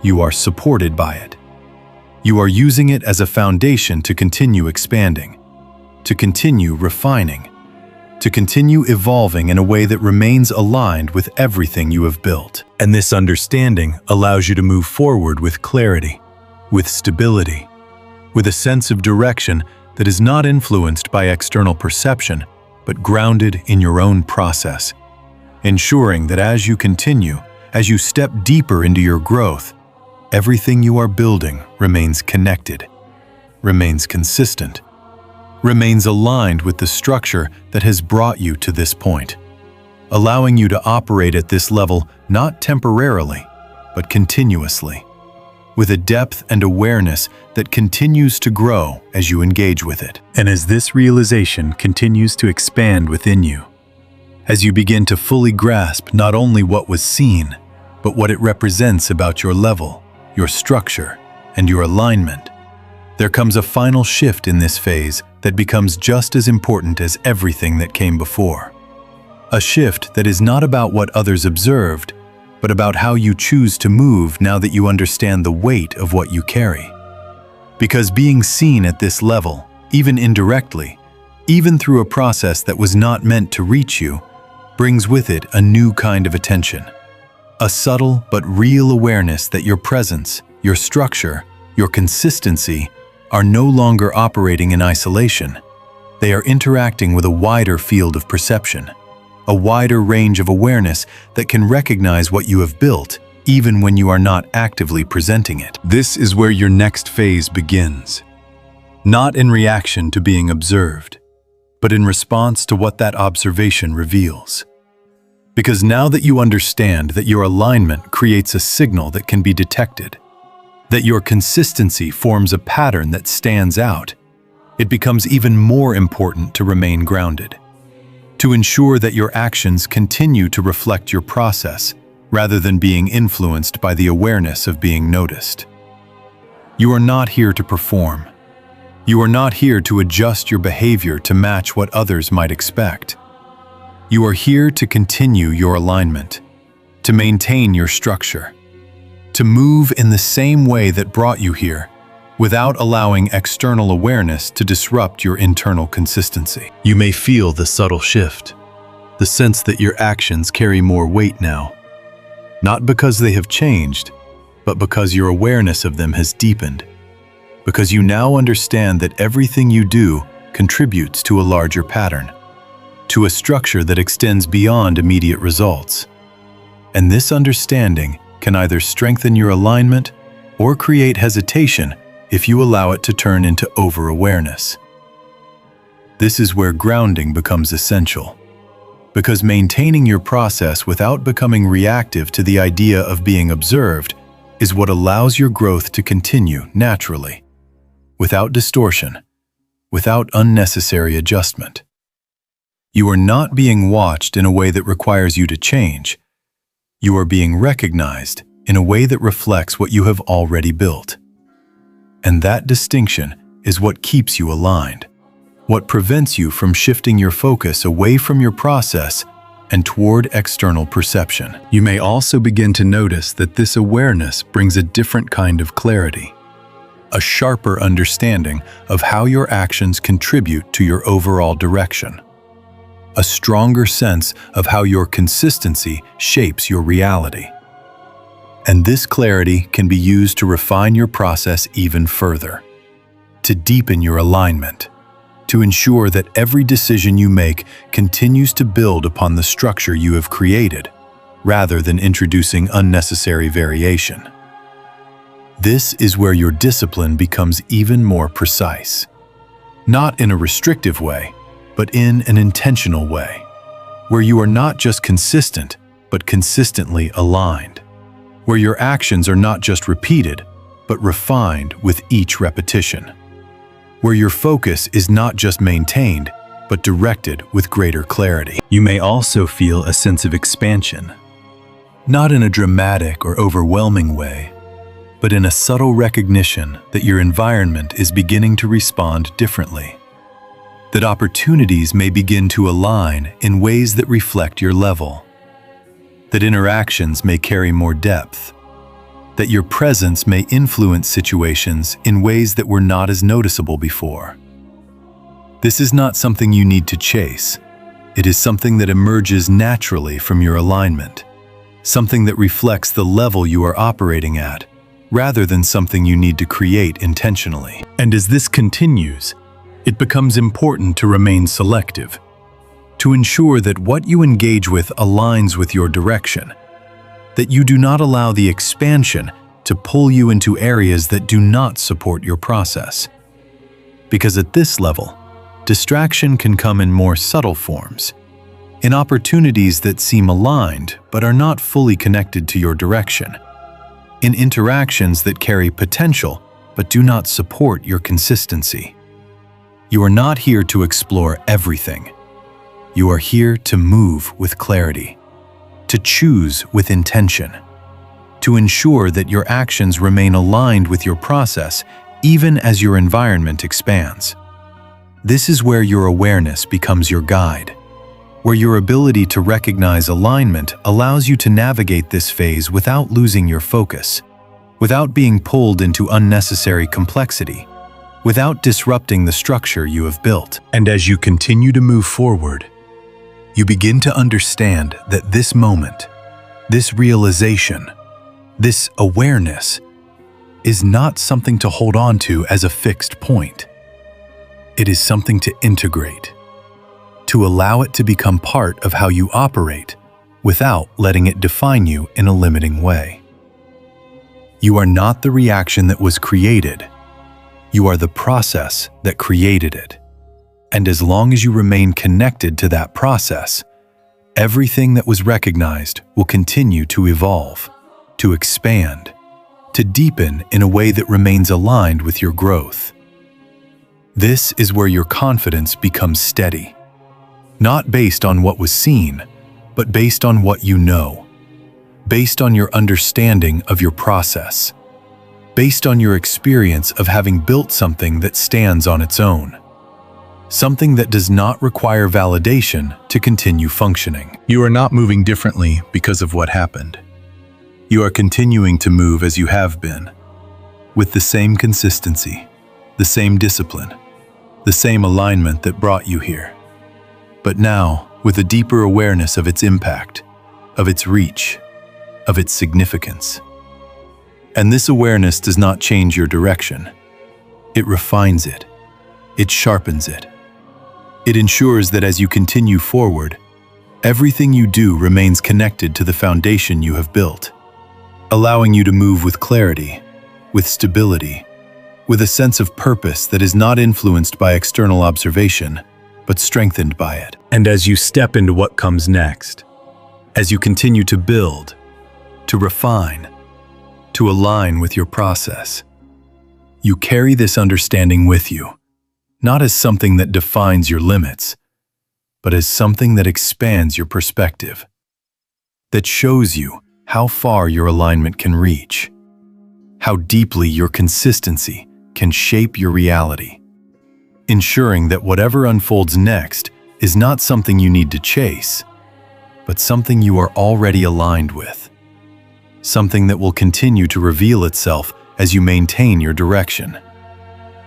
You are supported by it. You are using it as a foundation to continue expanding, to continue refining, to continue evolving in a way that remains aligned with everything you have built. And this understanding allows you to move forward with clarity, with stability, with a sense of direction that is not influenced by external perception, but grounded in your own process, ensuring that as you continue, as you step deeper into your growth, everything you are building remains connected, remains consistent, remains aligned with the structure that has brought you to this point, allowing you to operate at this level not temporarily, but continuously, with a depth and awareness that continues to grow as you engage with it. And as this realization continues to expand within you, as you begin to fully grasp not only what was seen, but what it represents about your level, your structure, and your alignment, there comes a final shift in this phase that becomes just as important as everything that came before. A shift that is not about what others observed, but about how you choose to move now that you understand the weight of what you carry. Because being seen at this level, even indirectly, even through a process that was not meant to reach you, brings with it a new kind of attention. A subtle but real awareness that your presence, your structure, your consistency are no longer operating in isolation. They are interacting with a wider field of perception, a wider range of awareness that can recognize what you have built, even when you are not actively presenting it. This is where your next phase begins. Not in reaction to being observed, but in response to what that observation reveals. Because now that you understand that your alignment creates a signal that can be detected, that your consistency forms a pattern that stands out, it becomes even more important to remain grounded, to ensure that your actions continue to reflect your process rather than being influenced by the awareness of being noticed. You are not here to perform. You are not here to adjust your behavior to match what others might expect. You are here to continue your alignment, to maintain your structure, to move in the same way that brought you here, without allowing external awareness to disrupt your internal consistency. You may feel the subtle shift, the sense that your actions carry more weight now, not because they have changed, but because your awareness of them has deepened, because you now understand that everything you do contributes to a larger pattern, to a structure that extends beyond immediate results. And this understanding can either strengthen your alignment or create hesitation if you allow it to turn into over-awareness. This is where grounding becomes essential, because maintaining your process without becoming reactive to the idea of being observed is what allows your growth to continue naturally, without distortion, without unnecessary adjustment. You are not being watched in a way that requires you to change. You are being recognized in a way that reflects what you have already built. And that distinction is what keeps you aligned, what prevents you from shifting your focus away from your process and toward external perception. You may also begin to notice that this awareness brings a different kind of clarity, a sharper understanding of how your actions contribute to your overall direction, a stronger sense of how your consistency shapes your reality. And this clarity can be used to refine your process even further, to deepen your alignment, to ensure that every decision you make continues to build upon the structure you have created, rather than introducing unnecessary variation. This is where your discipline becomes even more precise, not in a restrictive way, but in an intentional way, where you are not just consistent, but consistently aligned, where your actions are not just repeated, but refined with each repetition, where your focus is not just maintained, but directed with greater clarity. You may also feel a sense of expansion, not in a dramatic or overwhelming way, but in a subtle recognition that your environment is beginning to respond differently, that opportunities may begin to align in ways that reflect your level, that interactions may carry more depth, that your presence may influence situations in ways that were not as noticeable before. This is not something you need to chase. It is something that emerges naturally from your alignment, something that reflects the level you are operating at, rather than something you need to create intentionally. And as this continues, it becomes important to remain selective, to ensure that what you engage with aligns with your direction, that you do not allow the expansion to pull you into areas that do not support your process. Because at this level, distraction can come in more subtle forms, in opportunities that seem aligned but are not fully connected to your direction, in interactions that carry potential but do not support your consistency. You are not here to explore everything. You are here to move with clarity, to choose with intention, to ensure that your actions remain aligned with your process even as your environment expands. This is where your awareness becomes your guide, where your ability to recognize alignment allows you to navigate this phase without losing your focus, without being pulled into unnecessary complexity, without disrupting the structure you have built. And as you continue to move forward, you begin to understand that this moment, this realization, this awareness is not something to hold on to as a fixed point. It is something to integrate, to allow it to become part of how you operate without letting it define you in a limiting way. You are not the reaction that was created. You are the process that created it. And as long as you remain connected to that process, everything that was recognized will continue to evolve, to expand, to deepen in a way that remains aligned with your growth. This is where your confidence becomes steady, not based on what was seen, but based on what you know, based on your understanding of your process, based on your experience of having built something that stands on its own, something that does not require validation to continue functioning. You are not moving differently because of what happened. You are continuing to move as you have been, with the same consistency, the same discipline, the same alignment that brought you here. But now, with a deeper awareness of its impact, of its reach, of its significance. And this awareness does not change your direction. It refines it. It sharpens it. It ensures that as you continue forward, everything you do remains connected to the foundation you have built, allowing you to move with clarity, with stability, with a sense of purpose that is not influenced by external observation, but strengthened by it. And as you step into what comes next, as you continue to build, to refine, to align with your process. You carry this understanding with you, not as something that defines your limits, but as something that expands your perspective, that shows you how far your alignment can reach, how deeply your consistency can shape your reality, ensuring that whatever unfolds next is not something you need to chase, but something you are already aligned with, something that will continue to reveal itself as you maintain your direction,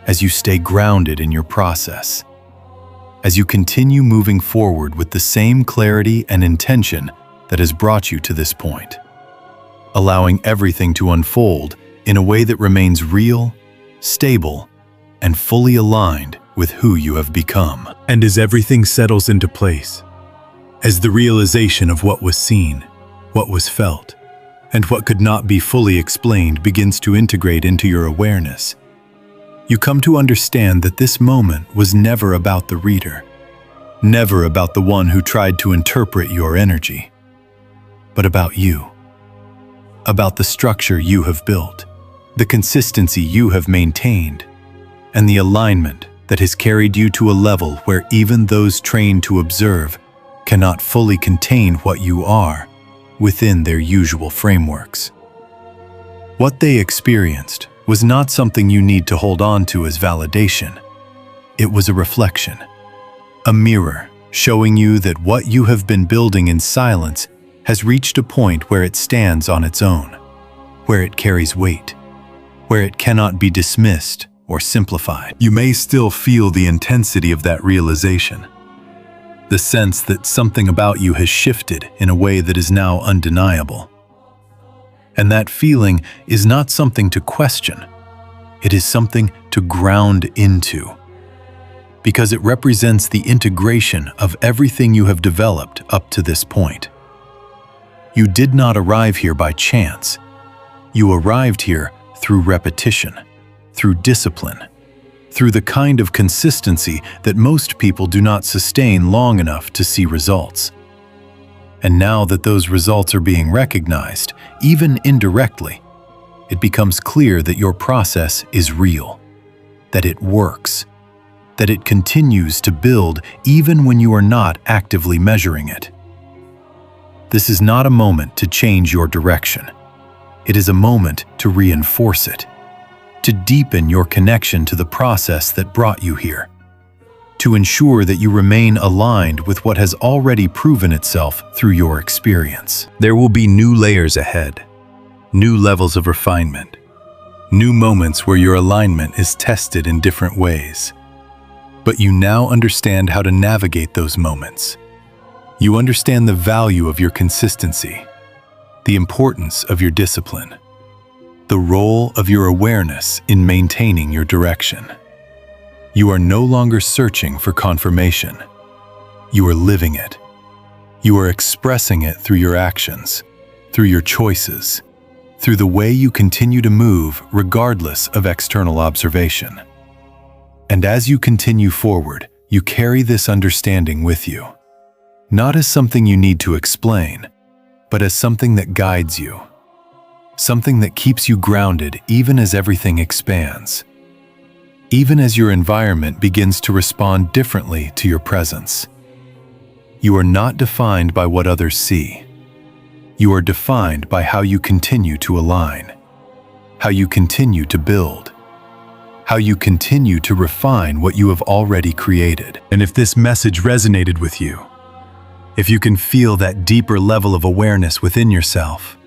as you stay grounded in your process, as you continue moving forward with the same clarity and intention that has brought you to this point, allowing everything to unfold in a way that remains real, stable, and fully aligned with who you have become. And as everything settles into place, as the realization of what was seen, what was felt, and what could not be fully explained begins to integrate into your awareness, you come to understand that this moment was never about the reader, never about the one who tried to interpret your energy, but about you, about the structure you have built, the consistency you have maintained, and the alignment that has carried you to a level where even those trained to observe cannot fully contain what you are within their usual frameworks. What they experienced was not something you need to hold on to as validation. It was a reflection, a mirror showing you that what you have been building in silence has reached a point where it stands on its own, where it carries weight, where it cannot be dismissed or simplified. You may still feel the intensity of that realization, the sense that something about you has shifted in a way that is now undeniable. And that feeling is not something to question. It is something to ground into, because it represents the integration of everything you have developed up to this point. You did not arrive here by chance. You arrived here through repetition, through discipline, through the kind of consistency that most people do not sustain long enough to see results. And now that those results are being recognized, even indirectly, it becomes clear that your process is real, that it works, that it continues to build even when you are not actively measuring it. This is not a moment to change your direction. It is a moment to reinforce it, to deepen your connection to the process that brought you here, to ensure that you remain aligned with what has already proven itself through your experience. There will be new layers ahead, new levels of refinement, new moments where your alignment is tested in different ways. But you now understand how to navigate those moments. You understand the value of your consistency, the importance of your discipline, the role of your awareness in maintaining your direction. You are no longer searching for confirmation. You are living it. You are expressing it through your actions, through your choices, through the way you continue to move regardless of external observation. And as you continue forward, you carry this understanding with you, not as something you need to explain, but as something that guides you, something that keeps you grounded even as everything expands, even as your environment begins to respond differently to your presence. You are not defined by what others see. You are defined by how you continue to align, how you continue to build, how you continue to refine what you have already created. And if this message resonated with you, if you can feel that deeper level of awareness within yourself,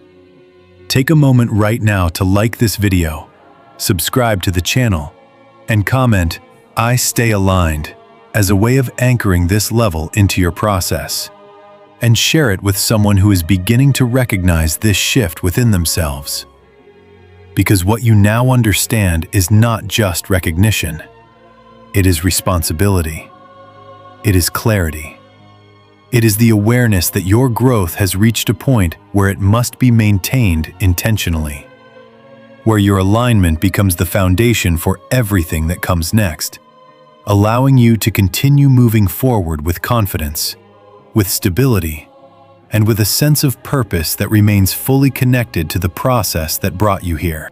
take a moment right now to like this video, subscribe to the channel, and comment, "I stay aligned," as a way of anchoring this level into your process, and share it with someone who is beginning to recognize this shift within themselves. Because what you now understand is not just recognition. It is responsibility. It is clarity. It is the awareness that your growth has reached a point where it must be maintained intentionally, where your alignment becomes the foundation for everything that comes next, allowing you to continue moving forward with confidence, with stability, and with a sense of purpose that remains fully connected to the process that brought you here.